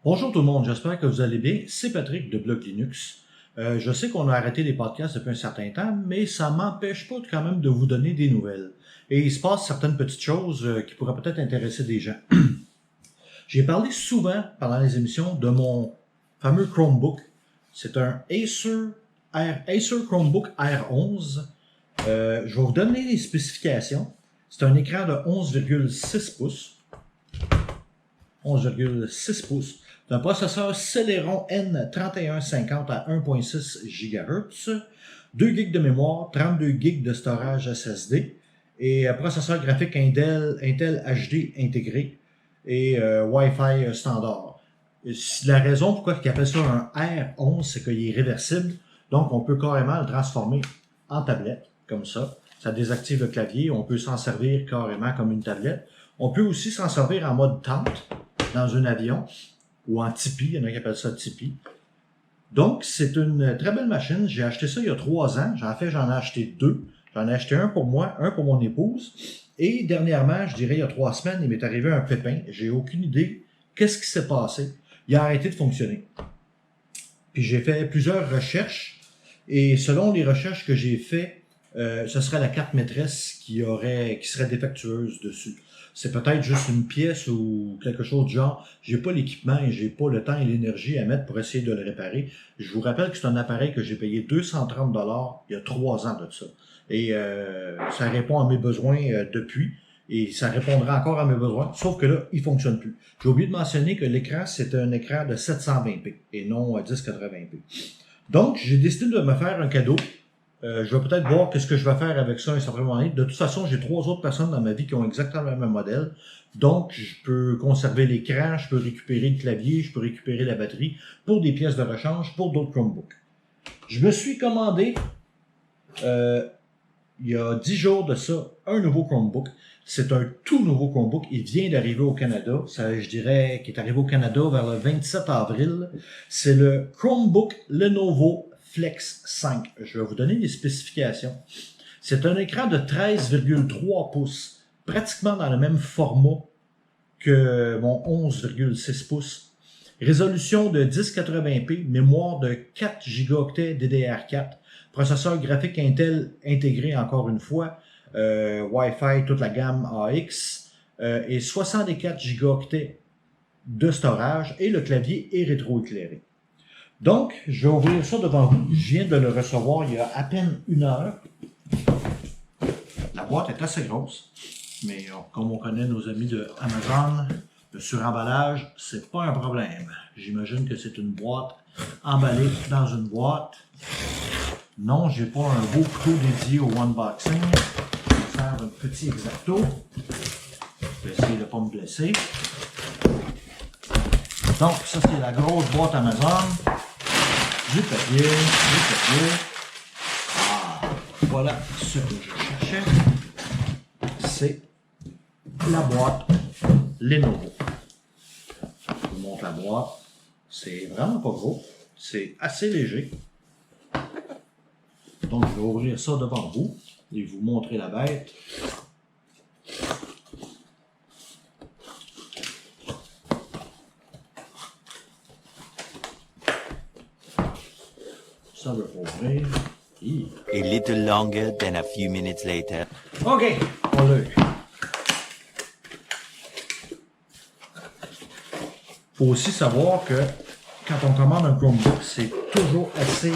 Bonjour tout le monde, j'espère que vous allez bien. C'est Patrick de Bloc Linux. Je sais qu'on a arrêté les podcasts depuis un certain temps, mais ça m'empêche pas quand même de vous donner des nouvelles. Et il se passe certaines petites choses qui pourraient peut-être intéresser des gens. J'ai parlé souvent pendant les émissions de mon fameux Chromebook. C'est un Acer Chromebook R11. Je vais vous donner les spécifications. C'est un écran de 11,6 pouces. 11,6 pouces. C'est un processeur Celeron N3150 à 1.6 GHz, 2 GB de mémoire, 32 GB de storage SSD et processeur graphique Intel HD intégré et Wi-Fi standard. La raison pourquoi ils appellent ça un R11, c'est qu'il est réversible, donc on peut carrément le transformer en tablette, comme ça. Ça désactive le clavier, on peut s'en servir carrément comme une tablette. On peut aussi s'en servir en mode tente dans un avion ou en Tipeee, il y en a qui appellent ça Tipeee. Donc, c'est une très belle machine. J'ai acheté ça il y a 3 ans. J'en ai acheté 2. J'en ai acheté un pour moi, un pour mon épouse. Et dernièrement, je dirais il y a 3 semaines, il m'est arrivé un pépin. J'ai aucune idée qu'est-ce qui s'est passé. Il a arrêté de fonctionner. Puis j'ai fait plusieurs recherches. Et selon les recherches que j'ai faites, ce serait la carte maîtresse qui serait défectueuse dessus. C'est peut-être juste une pièce ou quelque chose du genre. J'ai pas l'équipement et j'ai pas le temps et l'énergie à mettre pour essayer de le réparer. Je vous rappelle que c'est un appareil que j'ai payé 230 $ il y a 3 ans de ça. Et ça répond à mes besoins depuis. Et ça répondra encore à mes besoins, sauf que là, il fonctionne plus. J'ai oublié de mentionner que l'écran, c'est un écran de 720p et non 1080p. Donc, j'ai décidé de me faire un cadeau. Je vais peut-être voir qu'est-ce que je vais faire avec ça à un certain moment donné. De toute façon, j'ai 3 autres personnes dans ma vie qui ont exactement le même modèle. Donc, je peux conserver l'écran, je peux récupérer le clavier, je peux récupérer la batterie pour des pièces de rechange pour d'autres Chromebooks. Je me suis commandé, il y a 10 jours de ça, un nouveau Chromebook. C'est un tout nouveau Chromebook. Il vient d'arriver au Canada. Ça, je dirais qu'il est arrivé au Canada vers le 27 avril. C'est le Chromebook Lenovo Flex 5. Je vais vous donner les spécifications. C'est un écran de 13,3 pouces, pratiquement dans le même format que mon 11,6 pouces. Résolution de 1080p, mémoire de 4 Go DDR4, processeur graphique Intel intégré encore une fois, Wi-Fi, toute la gamme AX, et 64 Go de storage, et le clavier est rétroéclairé. Donc, je vais ouvrir ça devant vous. Je viens de le recevoir il y a à peine 1 heure. La boîte est assez grosse, mais comme on connaît nos amis de Amazon, le suremballage, c'est pas un problème. J'imagine que c'est une boîte emballée dans une boîte. Non, j'ai pas un beau couteau dédié au unboxing. Je vais faire un petit exacto. Je vais essayer de ne pas me blesser. Donc, ça c'est la grosse boîte Amazon. Du papier. Ah, voilà ce que je cherchais. C'est la boîte Lenovo. Je vous montre la boîte. C'est vraiment pas gros. C'est assez léger. Donc, je vais ouvrir ça devant vous et vous montrer la bête. Ça veut pas ouvrir. A little longer than a few minutes later. OK, on l'a eu. Faut aussi savoir que quand on commande un Chromebook, c'est toujours assez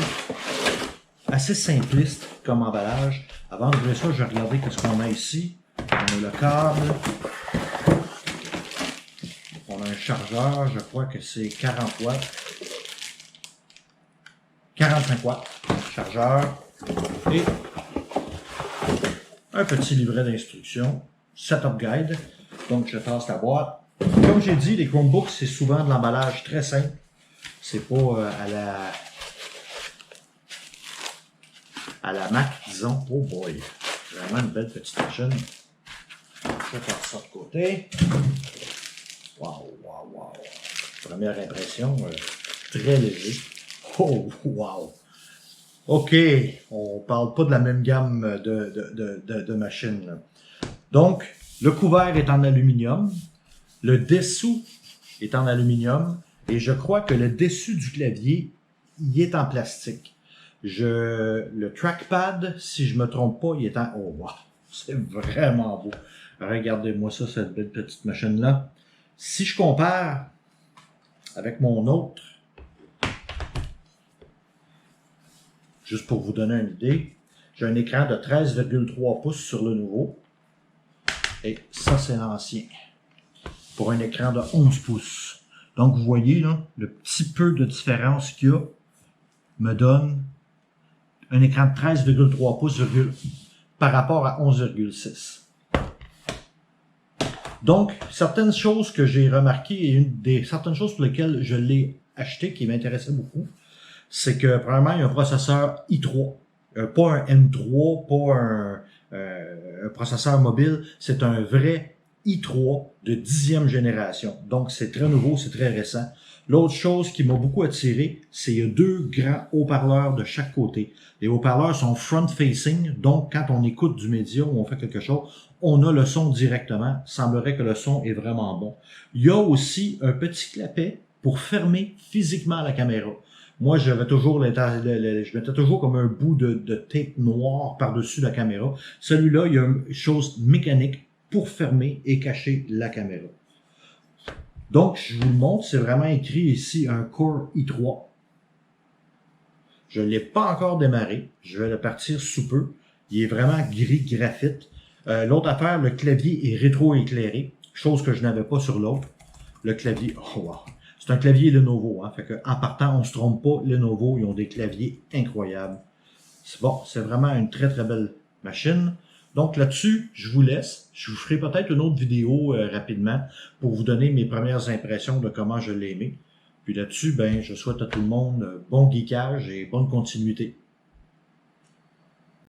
simpliste comme emballage. Avant d'ouvrir ça, je vais regarder ce qu'on a ici. On a le câble. On a un chargeur, je crois que c'est 40 watts. 45 watts, chargeur. Et un petit livret d'instructions, setup guide. Donc, je tasse la boîte. Comme j'ai dit, les Chromebooks, c'est souvent de l'emballage très simple. C'est pas à la Mac, disons. Oh boy, vraiment une belle petite machine. Je vais faire ça de côté. Wow. Première impression, très léger. Oh, wow. OK, on parle pas de la même gamme de machines. Donc, le couvert est en aluminium. Le dessous est en aluminium. Et je crois que le dessus du clavier, il est en plastique. Le trackpad, si je me trompe pas, il est en... Oh, wow, c'est vraiment beau. Regardez-moi ça, cette belle petite machine-là. Si je compare avec mon autre, juste pour vous donner une idée, j'ai un écran de 13,3 pouces sur le nouveau. Et ça, c'est l'ancien. Pour un écran de 11 pouces. Donc, vous voyez, là, le petit peu de différence qu'il y a me donne un écran de 13,3 pouces par rapport à 11,6. Donc, certaines choses que j'ai remarquées et certaines choses pour lesquelles je l'ai acheté, qui m'intéressaient beaucoup, c'est que, premièrement, il y a un processeur i3. Pas un M3, pas un processeur mobile, c'est un vrai i3 de 10e génération. Donc, c'est très nouveau, c'est très récent. L'autre chose qui m'a beaucoup attiré, c'est qu'il y a 2 grands haut-parleurs de chaque côté. Les haut-parleurs sont front-facing, donc quand on écoute du média ou on fait quelque chose, on a le son directement. Il semblerait que le son est vraiment bon. Il y a aussi un petit clapet pour fermer physiquement la caméra. Moi, je mettais toujours comme un bout de tape noir par-dessus la caméra. Celui-là, il y a une chose mécanique pour fermer et cacher la caméra. Donc, je vous le montre, c'est vraiment écrit ici un Core i3. Je ne l'ai pas encore démarré. Je vais le partir sous peu. Il est vraiment gris graphite. L'autre affaire, le clavier est rétro-éclairé, chose que je n'avais pas sur l'autre. Le clavier, oh wow! C'est un clavier Lenovo, hein, fait que en partant, on se trompe pas, Lenovo, ils ont des claviers incroyables. C'est bon, c'est vraiment une très très belle machine. Donc là-dessus, je vous laisse. Je vous ferai peut-être une autre vidéo rapidement pour vous donner mes premières impressions de comment je l'ai aimé. Puis là-dessus, ben, je souhaite à tout le monde bon geekage et bonne continuité.